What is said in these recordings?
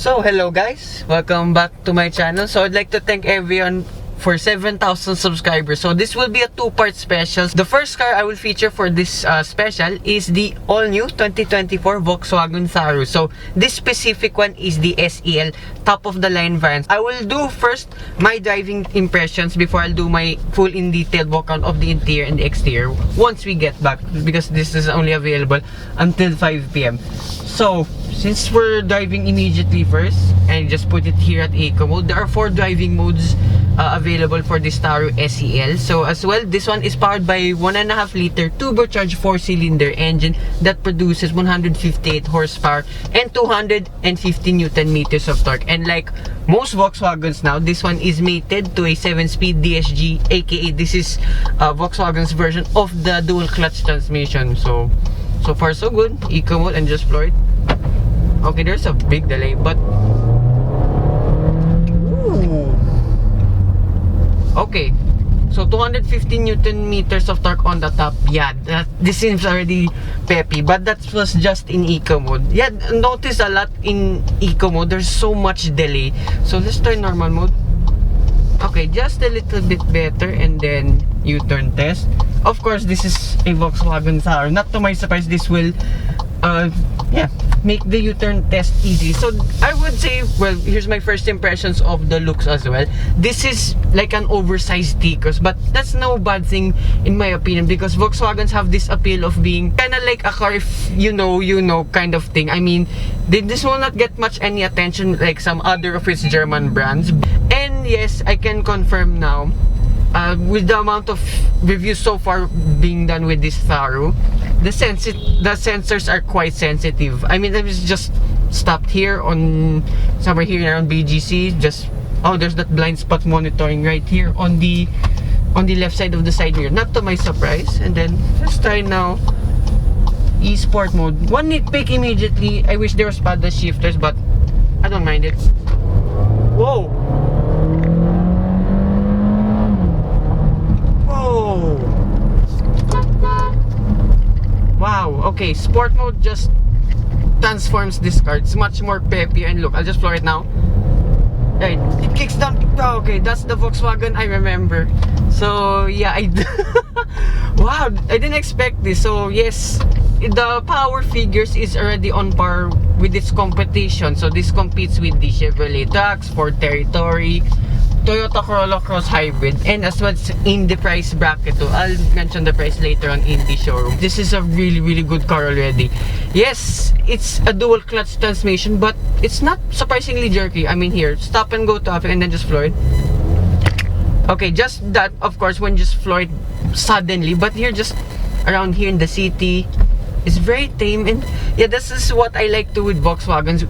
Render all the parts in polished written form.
So hello guys, welcome back to my channel. So I'd like to thank everyone for 7,000 subscribers. So this will be a two-part special. The first car I will feature for this special is the all-new 2024 Volkswagen Tharu. So this specific one is the SEL top-of-the-line variant. I will do first my driving impressions before I'll do my full in-detailed walkout of the interior and the exterior once we get back, because this is only available until 5 p.m. So since we're driving immediately first, and just put it here at Eco Mode, there are 4 driving modes available for this Tharu SEL. So as well, this one is powered by 1.5 liter turbocharged 4-cylinder engine that produces 158 horsepower and 250 Newton meters of torque. And like most Volkswagens now, this one is mated to a 7-speed DSG, aka this is Volkswagen's version of the dual clutch transmission. So far so good. Eco Mode and just floor it. Okay, there's a big delay, but ooh. Okay, so 250 Newton meters of torque on the top. Yeah, this seems already peppy, but that was just in Eco Mode. Yeah, notice a lot in Eco Mode, there's so much delay. So let's try normal mode. Okay, just a little bit better, and then U-turn test. Of course, this is a Volkswagen Tharu. Not to my surprise, this will make the U-turn test easy. So I would say, well, here's my first impressions of the looks as well. This is like an oversized Ticos, but that's no bad thing in my opinion, because Volkswagens have this appeal of being kind of like a car, if you know kind of thing. I mean, this will not get much any attention like some other of its German brands. And yes, I can confirm now, with the amount of reviews so far being done with this Tharu, the sensors are quite sensitive. I mean, I was just stopped here on somewhere here around BGC. Just there's that blind spot monitoring right here on the left side of the side mirror. Not to my surprise. And then let's try now e-sport mode. One nitpick immediately. I wish there was paddle shifters, but I don't mind it. Whoa. Wow, okay, sport mode just transforms this car. It's much more peppy, and look, I'll just floor it now. Right, it kicks down. Oh, okay, that's the Volkswagen I remember. So yeah, wow, I didn't expect this. So yes, the power figures is already on par with its competition. So this competes with the Chevrolet Taos, Ford Territory, Toyota Corolla Cross Hybrid, and as well as in the price bracket too. I'll mention the price later on in the showroom. This is a really good car already. Yes, it's a dual clutch transmission, but it's not surprisingly jerky. I mean, here, stop and go traffic and then just floor it. Okay, just that, of course, when just floor it suddenly, but here, just around here in the city, it's very tame. And yeah, this is what I like to with Volkswagens,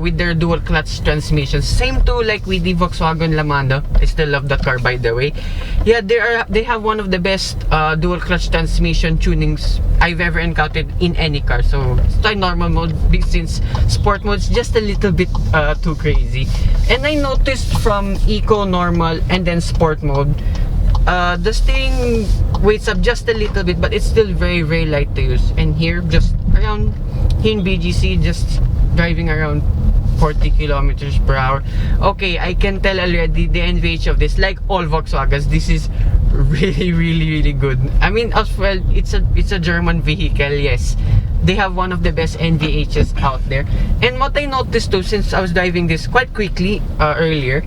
with their dual clutch transmissions. Same too like with the Volkswagen Lamanda. I still love that car, by the way. Yeah, they have one of the best dual clutch transmission tunings I've ever encountered in any car. So let's try normal mode, since sport mode is just a little bit too crazy. And I noticed from eco, normal, and then sport mode, the steering weights up just a little bit, but it's still very light to use. And here, just around here in BGC, just driving around 40 kilometers per hour. Okay, I can tell already the NVH of this, like all Volkswagens, this is really good. I mean, as well, it's a German vehicle. Yes, they have one of the best NVHs out there. And what I noticed too, since I was driving this quite quickly earlier,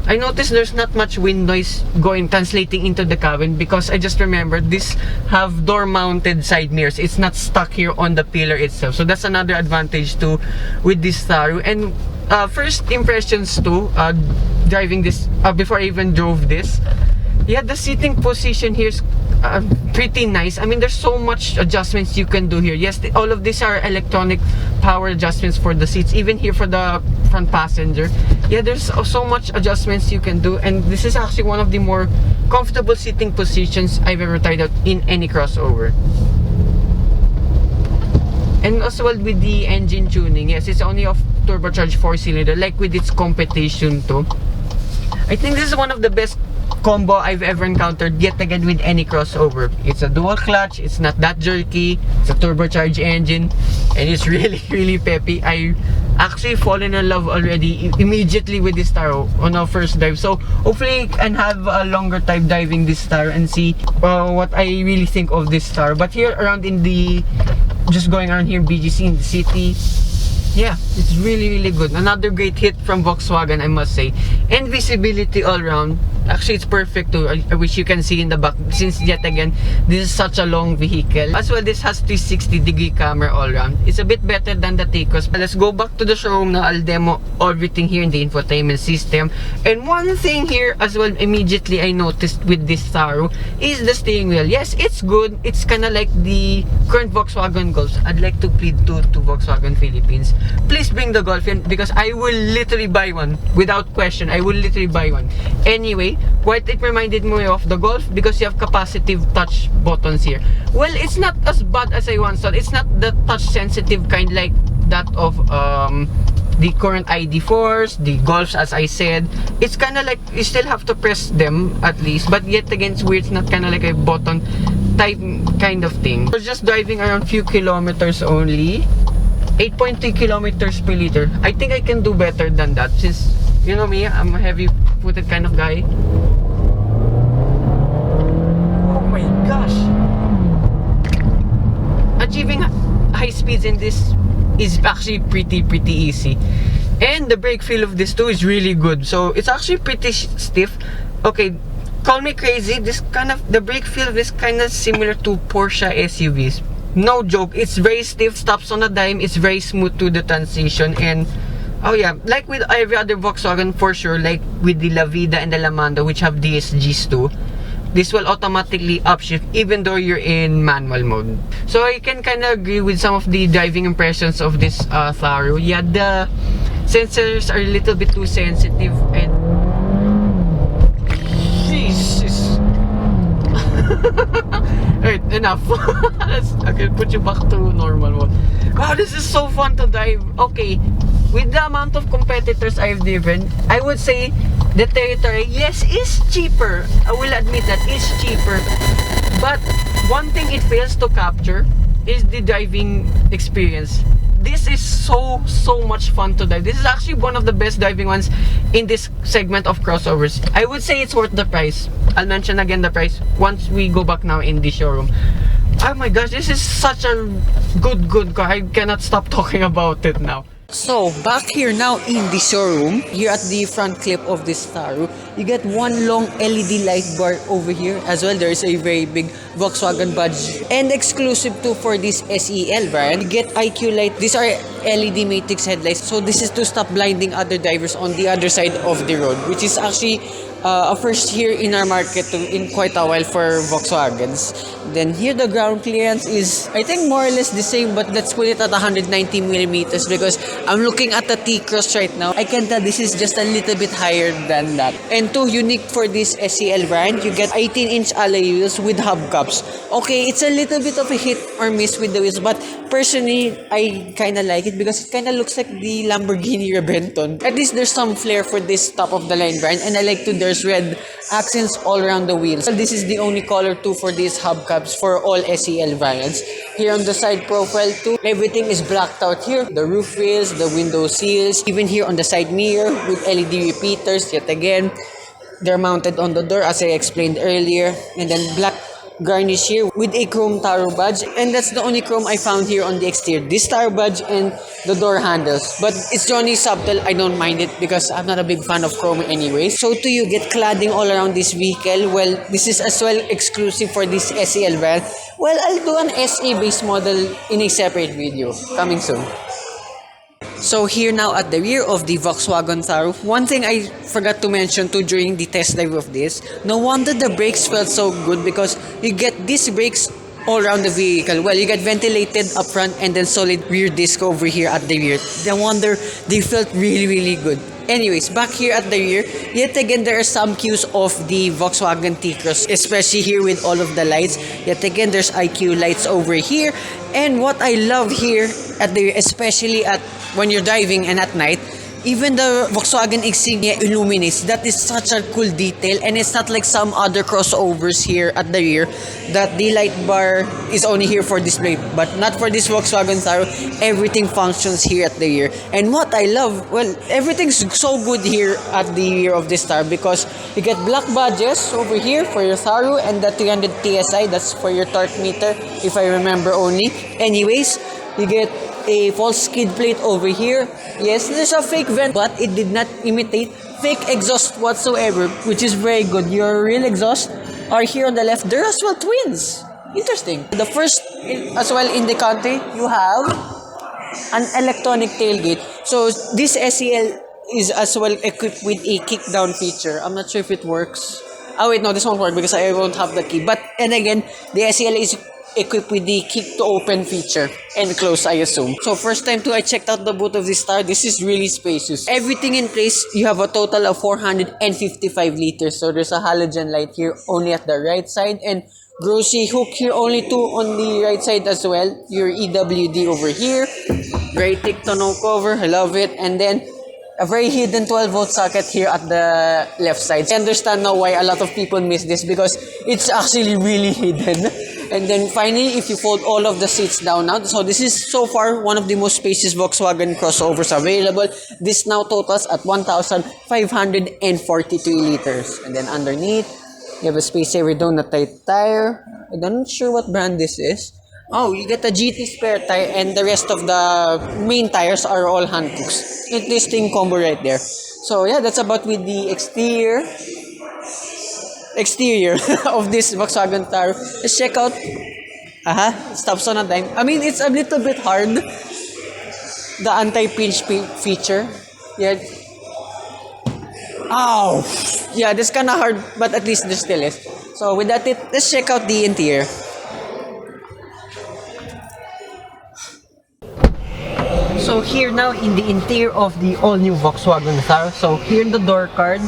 I noticed there's not much wind noise translating into the cabin, because I just remembered this have door mounted side mirrors. It's not stuck here on the pillar itself. So that's another advantage too with this Tharu. And first impressions too, driving this, before I even drove this, yeah, the seating position here is pretty nice. I mean, there's so much adjustments you can do here. Yes, all of these are electronic power adjustments for the seats, even here for the front passenger. Yeah, there's so much adjustments you can do, and this is actually one of the more comfortable seating positions I've ever tried out in any crossover. And as well with the engine tuning, yes, it's only of turbocharged 4-cylinder, like with its competition too. I think this is one of the best combo I've ever encountered yet again with any crossover. It's a dual clutch, it's not that jerky, it's a turbocharged engine, and it's really peppy. I actually fallen in love already immediately with this Tharu on our first dive. So hopefully I can have a longer time diving this Tharu and see what I really think of this Tharu. But here around in the, just going around here BGC in the city, yeah, it's really good. Another great hit from Volkswagen, I must say. And visibility all around. Actually, it's perfect too. I wish you can see in the back, since yet again, this is such a long vehicle. As well, this has 360-degree camera all around. It's a bit better than the Taos. Let's go back to the showroom now. I'll demo everything here in the infotainment system. And one thing here as well, immediately I noticed with this Tharu is the steering wheel. Yes, it's good. It's kind of like the current Volkswagen Golf. I'd like to plead to Volkswagen Philippines, please bring the Golf in, because I will literally buy one without question. I will literally buy one. Anyway, what it reminded me of the Golf, because you have capacitive touch buttons here. Well, it's not as bad as I once thought. It's not the touch sensitive kind like that of the current ID4s, the Golfs, as I said. It's kind of like you still have to press them at least, but yet again it's weird. It's not kind of like a button type kind of thing. We're just driving around few kilometers only. 8.3 kilometers per liter. I think I can do better than that, since you know me, I'm a heavy-footed kind of guy. Oh my gosh! Achieving high speeds in this is actually pretty easy. And the brake feel of this too is really good. So it's actually pretty stiff. Okay, call me crazy. The brake feel of this kind of similar to Porsche SUVs. No joke, it's very stiff, stops on a dime, it's very smooth to the transition. And oh yeah, like with every other Volkswagen for sure, like with the La Vida and the Lamando, which have DSGs too, this will automatically upshift even though you're in manual mode. So I can kind of agree with some of the driving impressions of this Tharu. Yeah, the sensors are a little bit too sensitive, and Jesus. Alright, enough. Okay, put you back to normal mode. Wow, this is so fun to drive. Okay, with the amount of competitors I've driven, I would say the Territory, yes, is cheaper. I will admit that it's cheaper. But one thing it fails to capture is the driving experience. This is so much fun to drive. This is actually one of the best driving ones in this segment of crossovers. I would say it's worth the price. I'll mention again the price once we go back now in the showroom. Oh my gosh, this is such a good car. I cannot stop talking about it now. So, back here now in the showroom, here at the front clip of this Tharu, you get one long LED light bar over here. As well, there is a very big Volkswagen badge. And exclusive too for this SEL variant, you get IQ light. These are LED matrix headlights. So, this is to stop blinding other drivers on the other side of the road, which is actually a first here in our market in quite a while for Volkswagens. Then here the ground clearance is, I think, more or less the same, but let's put it at 190 millimeters because I'm looking at the T-Cross right now. I can tell this is just a little bit higher than that. And too unique for this SEL brand, you get 18-inch alloy wheels with hubcaps. Okay, it's a little bit of a hit or miss with the wheels, but personally, I kind of like it because it kind of looks like the Lamborghini Reventon. At least there's some flair for this top-of-the-line brand, and I like to there's red accents all around the wheels. So this is the only color too for these hubcaps for all SEL variants. Here on the side profile too, everything is blacked out here. The roof rails, the window seals, even here on the side mirror with LED repeaters. Yet again, they're mounted on the door as I explained earlier. And then black garnish here with a chrome Tharu badge, and that's the only chrome I found here on the exterior. This Tharu badge and the door handles, but it's only subtle. I don't mind it because I'm not a big fan of chrome anyway. So to you get cladding all around this vehicle. Well, this is as well exclusive for this SEL brand. Well, I'll do an SE based model in a separate video coming soon. So here now at the rear of the Volkswagen Tharu, one thing I forgot to mention too during the test drive of this, no wonder the brakes felt so good because you get these brakes all around the vehicle. Well, you get ventilated up front and then solid rear disc over here at the rear. No wonder they felt really good. Anyways, back here at the rear, yet again there are some cues of the Volkswagen T-Cross, especially here with all of the lights. Yet again there's IQ lights over here. And what I love here at the rear, especially at when you're driving and at night, Even the Volkswagen insignia illuminates. That is such a cool detail, and it's not like some other crossovers here at the rear that the light bar is only here for display, but not for this Volkswagen Tharu. Everything functions here at the rear. And what I love, well, everything's so good here at the rear of this Tharu because you get black badges over here for your Tharu and the 300 TSI, that's for your torque meter, if I remember only. Anyways, you get a false skid plate over here. Yes, there's a fake vent, but it did not imitate fake exhaust whatsoever, which is very good. Your real exhaust are here on the left. They're as well twins. Interesting. The first, as well in the country, you have an electronic tailgate. So this SEL is as well equipped with a kick down feature. I'm not sure if it works. Oh wait, no, this won't work because I won't have the key. But and again, the SEL is equipped with the kick to open feature and close, I assume. So first time too, I checked out the boot of this Tharu. This is really spacious. Everything in place. You have a total of 455 liters. So there's a halogen light here only at the right side, and grocery hook here, only two on the right side as well. Your EWD over here. Very thick tonneau cover. I love it. And then a very hidden 12-volt socket here at the left side. I understand now why a lot of people miss this because it's actually really hidden. And then finally, if you fold all of the seats down now, so this is so far one of the most spacious Volkswagen crossovers available. This now totals at 1,543 liters. And then underneath, you have a space saver donut type tire. I'm not sure what brand this is. Oh, you get a GT spare tire, and the rest of the main tires are all hand hooks. Interesting combo right there. So yeah, that's about with the exterior of this Volkswagen Taos. Let's check out. Stops on a dime. I mean, it's a little bit hard. The anti-pinch feature. Yeah. Ow! Yeah, this kind of hard, but at least there still is. So with that, let's check out the interior. So here now in the interior of the all-new Volkswagen Tharu. So here in the door card.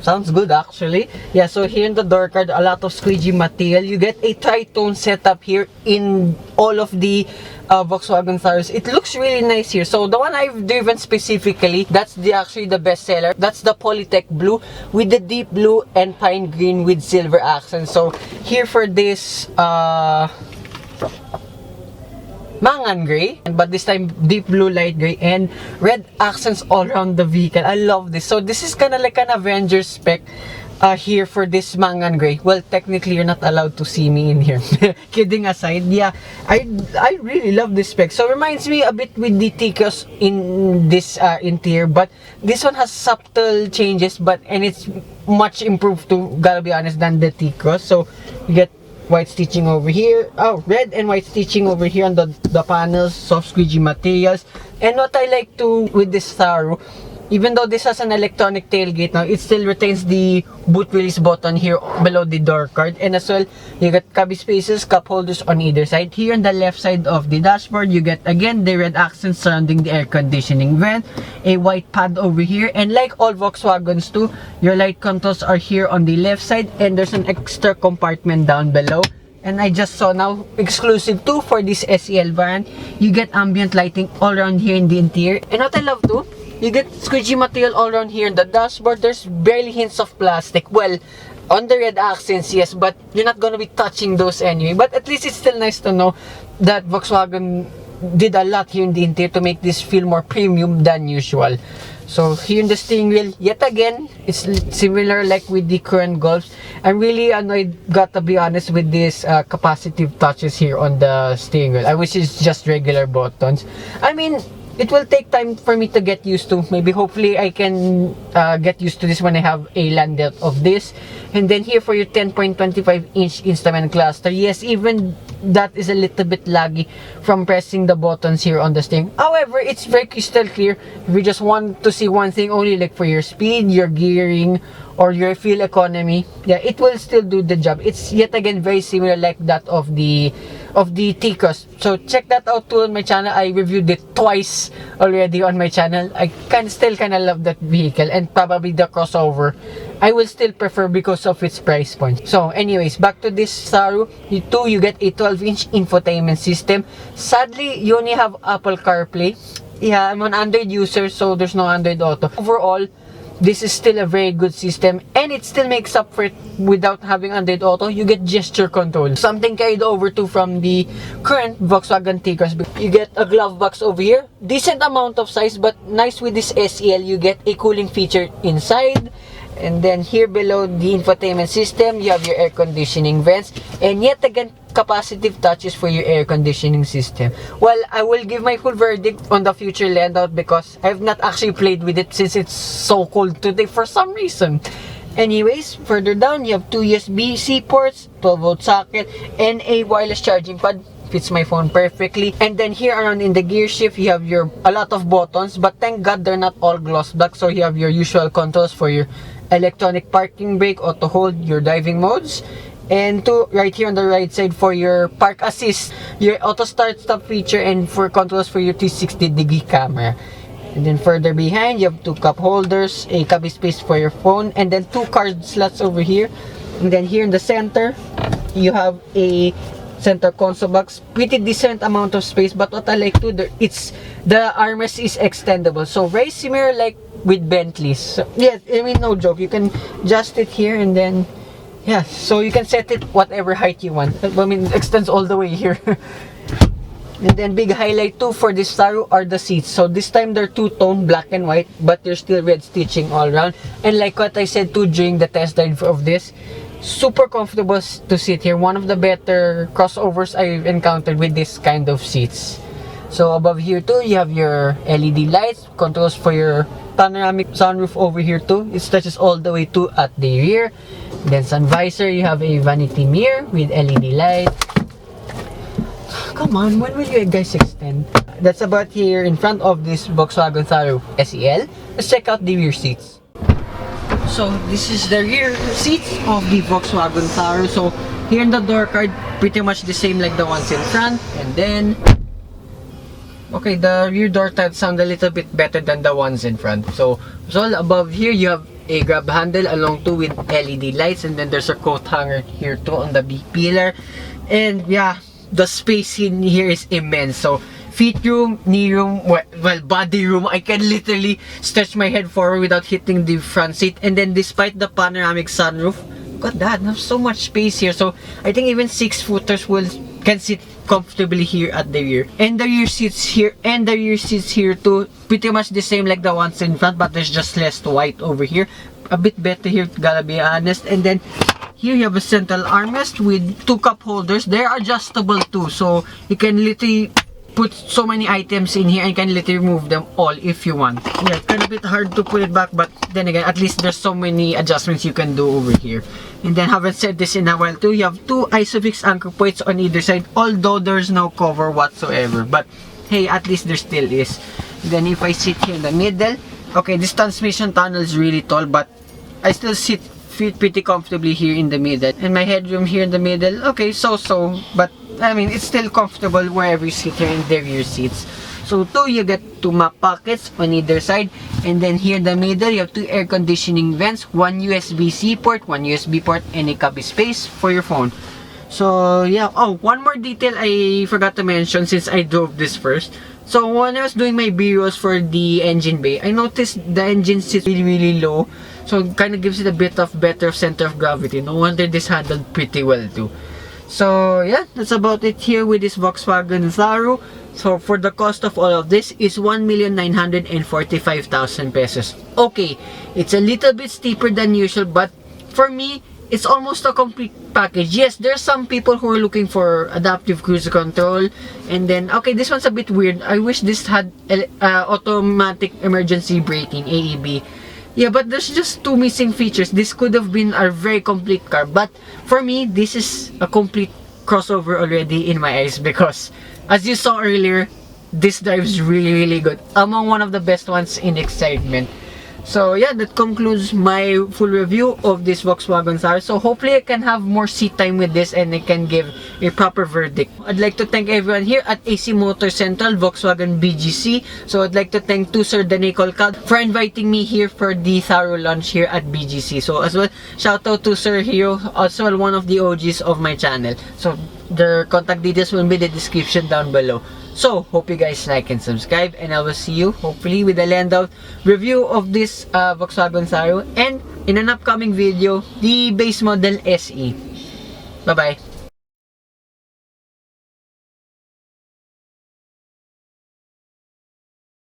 Sounds good actually. Yeah, so here in the door card, a lot of squeegee material. You get a tri-tone setup here in all of the Volkswagen Tharus. It looks really nice here. So the one I've driven specifically, that's actually the best seller. That's the Polytech blue with the deep blue and pine green with silver accents. So here for this mangan gray, but this time deep blue, light gray, and red accents all around the vehicle. I love this. So this is kind of like an Avengers spec here for this mangan gray. Well, technically you're not allowed to see me in here. Kidding aside, yeah, I really love this spec. So reminds me a bit with the Ticos in this interior, but this one has subtle changes, and it's much improved to, gotta be honest, than the Ticos. So you get white stitching over here, red and white stitching over here on the panels, soft squeegee materials. And what I like to with this Tharu, even though this has an electronic tailgate now, it still retains the boot release button here below the door card. And as well, you get cubby spaces, cup holders on either side. Here on the left side of the dashboard, you get again the red accents surrounding the air conditioning vent, a white pad over here, and like all Volkswagens too, your light controls are here on the left side, and there's an extra compartment down below. And I just saw now, exclusive too for this SEL variant, you get ambient lighting all around here in the interior. And what I love too, you get squeegee material all around here in the dashboard. There's barely hints of plastic. Well, on the red accents, yes, but you're not gonna be touching those anyway. But at least it's still nice to know that Volkswagen did a lot here in the interior to make this feel more premium than usual. So here in the steering wheel, yet again, it's similar like with the current Golfs. I'm really annoyed, gotta be honest, with these capacitive touches here on the steering wheel. I wish it's just regular buttons. I mean, it will take time for me to get used to. Maybe hopefully I can get used to this when I have a land depth of this. And then here for your 10.25-inch instrument cluster. Yes, even that is a little bit laggy from pressing the buttons here on the steering. However, it's very crystal clear. If you just want to see one thing only, like for your speed, your gearing, or your fuel economy, yeah, it will still do the job. It's yet again very similar like that of the of the Ticos. So check that out too on my channel. I reviewed it twice already on my channel. I still kind of love that vehicle, and probably the crossover I will still prefer because of its price point. So anyways, back to this Tharu. You get a 12-inch infotainment system. Sadly, you only have Apple CarPlay. Yeah, I'm an Android user, so there's no Android Auto. Overall, this is still a very good system, and it still makes up for it without having Android Auto. You get gesture control, something carried over to from the current Volkswagen Taos. You get a glove box over here, decent amount of size, but nice with this SEL. You get a cooling feature inside. And then here below the infotainment system, you have your air conditioning vents, and yet again capacitive touches for your air conditioning system. Well, I will give my full verdict on the future layout because I have not actually played with it since it's so cold today for some reason. Anyways, further down you have two USB-C ports, 12-volt socket, and a wireless charging pad. Fits my phone perfectly. And then here around in the gear shift, you have a lot of buttons, but thank God they're not all gloss black. So you have your usual controls for your electronic parking brake, auto hold, your driving modes, and right here on the right side for your park assist, your auto start stop feature, and for controls for your 360-degree camera. And then further behind, you have two cup holders, a cubby space for your phone, and then two card slots over here. And then here in the center, you have a center console box, pretty decent amount of space. But what I like too, the armrest is extendable, so very similar like with Bentleys. So, yeah, I mean, no joke, you can adjust it here, and then yeah, so you can set it whatever height you want. I mean, it extends all the way here. And then big highlight too for this Tharu are the seats. So this time they're two-tone, black and white, but there's still red stitching all around. And like what I said too during the test drive of this, super comfortable to sit here. One of the better crossovers I've encountered with this kind of seats. So above here too, you have your LED lights, controls for your panoramic sunroof over here too. It stretches all the way to at the rear. Then sun visor, you have a vanity mirror with LED light. Come on, when will you guys extend? That's about here in front of this Volkswagen Tharu SEL. Let's check out the rear seats. So this is the rear seats of the Volkswagen Tharu. So here in the door card, pretty much the same like the ones in front. And then, okay, the rear door tabs sound a little bit better than the ones in front. So above here, you have a grab handle along too with LED lights. And then there's a coat hanger here too on the B pillar. And yeah, the space in here is immense. So feet room, knee room, well, body room. I can literally stretch my head forward without hitting the front seat. And then despite the panoramic sunroof, look at that, there's so much space here. So I think even 6-footers can sit comfortably here at the rear. And the rear seats here too, pretty much the same like the ones in front, but there's just less white over here. A bit better here, gotta be honest. And then here you have a central armrest with two cup holders. They're adjustable too, so you can literally put so many items in here and you can literally remove them all if you want. Yeah, it's kind of a bit hard to put it back, but then again, at least there's so many adjustments you can do over here. And then, haven't said this in a while too, you have two isofix anchor points on either side, although there's no cover whatsoever. But hey, at least there still is. Then if I sit here in the middle, okay, this transmission tunnel is really tall, but I still fit pretty comfortably here in the middle. And my headroom here in the middle, okay, so, but I mean, it's still comfortable wherever you sit here in the rear seats. So you get two map pockets on either side. And then here in the middle, you have two air conditioning vents, one USB-C port, one USB port, and a cubby space for your phone. So yeah, oh, one more detail I forgot to mention since I drove this first. So when I was doing my B-rolls for the engine bay, I noticed the engine sits really low. So it kind of gives it a bit of better center of gravity. No wonder this handled pretty well too. So yeah, that's about it here with this Volkswagen Tharu. So for the cost of all of this is 1,945,000 pesos. Okay, it's a little bit steeper than usual, but for me, it's almost a complete package. Yes, there's some people who are looking for adaptive cruise control. And then, okay, this one's a bit weird. I wish this had automatic emergency braking, AEB. Yeah, but there's just two missing features. This could have been a very complete car. But for me, this is a complete crossover already in my eyes. Because, as you saw earlier, this drives really good. Among one of the best ones in excitement. So yeah, that concludes my full review of this Volkswagen Tharu. So hopefully I can have more seat time with this and I can give a proper verdict. I'd like to thank everyone here at AC Motor Central, Volkswagen BGC. So I'd like to thank to Sir Deney Colocado for inviting me here for the Tharu launch here at BGC. So as well, shout out to Sir Hero, also one of the OGs of my channel. So their contact details will be in the description down below. So, hope you guys like and subscribe, and I will see you hopefully with a land-out review of this Volkswagen Tharu, and in an upcoming video, the base model SE. Bye-bye.